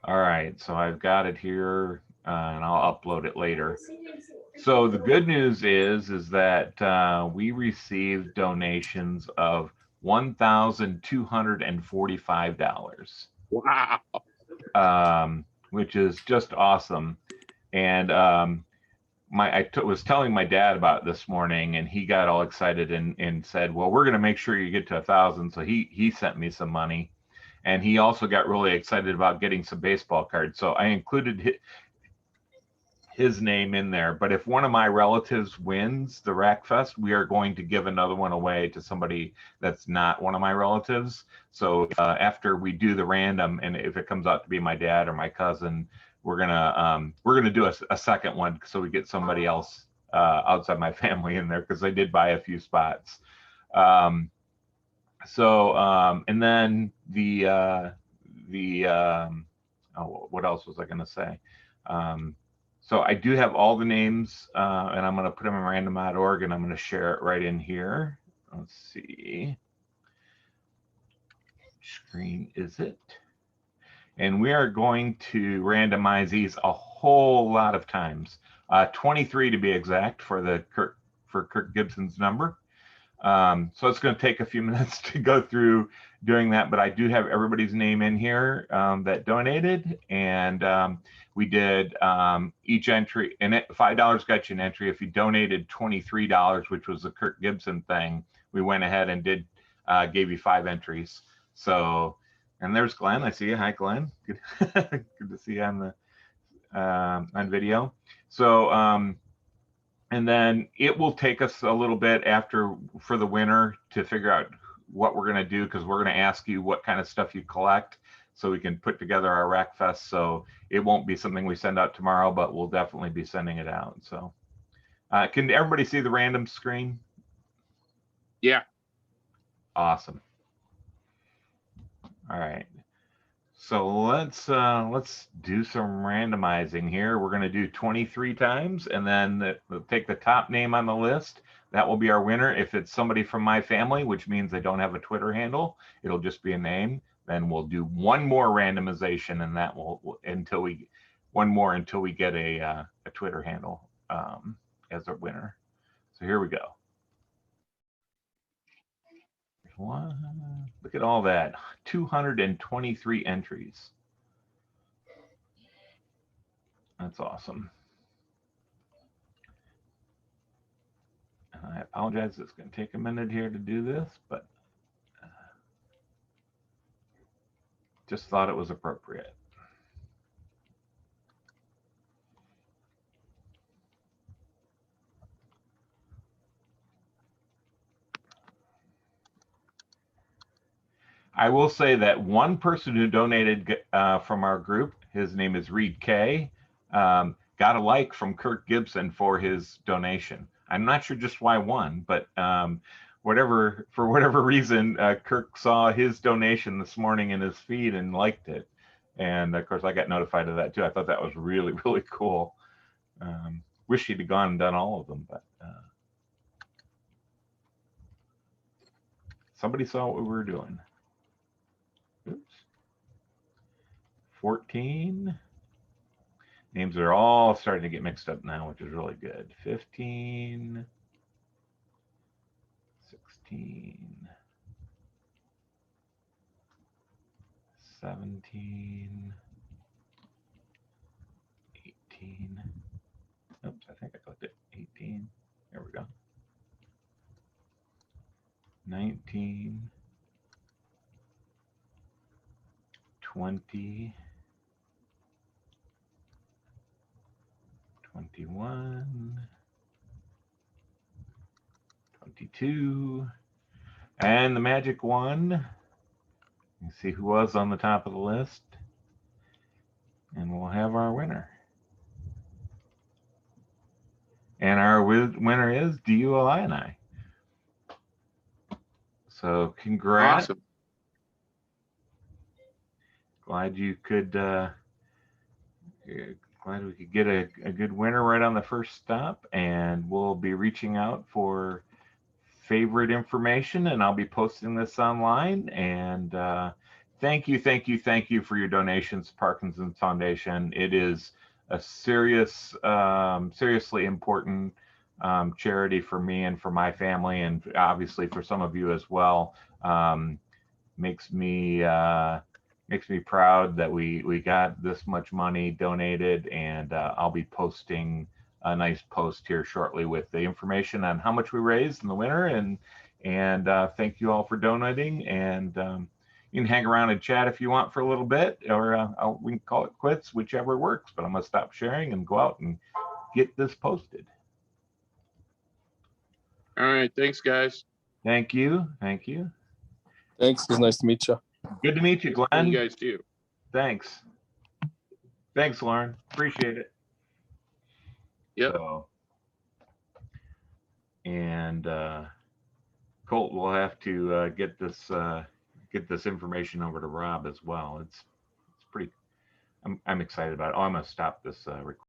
All right, so I've got it here, and I'll upload it later. So the good news is that we received donations of $1,245, Wow. which is just awesome. And was telling my dad about it this morning, and he got all excited and said, "Well, we're going to make sure you get to 1,000." So he sent me some money, and he also got really excited about getting some baseball cards. So I included his name in there. But if one of my relatives wins the Rack Fest, we are going to give another one away to somebody that's not one of my relatives. So after we do the random, and if it comes out to be my dad or my cousin, we're gonna do a second one so we get somebody else outside my family in there, because I did buy a few spots. Um, and then oh, what else was I gonna say? So I do have all the names, and I'm going to put them in random.org, and I'm going to share it right in here. Let's see. Which screen is it? And we are going to randomize these a whole lot of times, 23 to be exact for Kirk Gibson's number. So it's going to take a few minutes to go through doing that, but I do have everybody's name in here that donated, and we did each entry, and $5 got you an entry. If you donated $23, which was the Kirk Gibson thing, we went ahead and gave you 5 entries. So, and there's Glenn. I see you. Hi, Glenn. Good, good to see you on video. So, and then it will take us a little bit for the winner to figure out what we're going to do, because we're going to ask you what kind of stuff you collect so we can put together our Rack Fest. So it won't be something we send out tomorrow, but we'll definitely be sending it out. So can everybody see the random screen? Yeah. Awesome. All right. So let's do some randomizing here. We're going to do 23 times, and then we'll take the top name on the list. That will be our winner. If it's somebody from my family, which means they don't have a Twitter handle, it'll just be a name. Then we'll do one more randomization, and that will until we get a Twitter handle as a winner. So here we go. Look at all that, 223 entries. That's awesome. And I apologize, it's going to take a minute here to do this, but just thought it was appropriate. I will say that one person who donated from our group, his name is Reed K, got a like from Kirk Gibson for his donation. I'm not sure just why one, but for whatever reason, Kirk saw his donation this morning in his feed and liked it. And of course, I got notified of that too. I thought that was really, really cool. Wish he'd have gone and done all of them, but somebody saw what we were doing. Oops. 14. Names are all starting to get mixed up now, which is really good. 15. 16. 17. 18. Oops, I think I clicked it. 18. There we go. 19. 20. 21. 22. And the magic one. You see who was on the top of the list. And we'll have our winner. And our winner is DULI and I. So congrats. Awesome. Glad you could glad we could get a good winner right on the first stop, and we'll be reaching out for favorite information, and I'll be posting this online. And thank you for your donations, Parkinson's Foundation. It is a seriously important charity for me and for my family, and obviously for some of you as well. Makes me proud that we got this much money donated, and I'll be posting a nice post here shortly with the information on how much we raised in the winter, and thank you all for donating. And you can hang around and chat if you want for a little bit, or we can call it quits, whichever works. But I'm gonna stop sharing and go out and get this posted. All right. Thanks, guys. Thank you. Thanks. It was nice to meet you. Good to meet you, Nice to meet Glenn. you guys too. Thanks, Lauren. Appreciate it. Yep. So, and Colt will have to get this information over to Rob as well. It's pretty. I'm excited about it. Oh, I'm gonna stop this recording.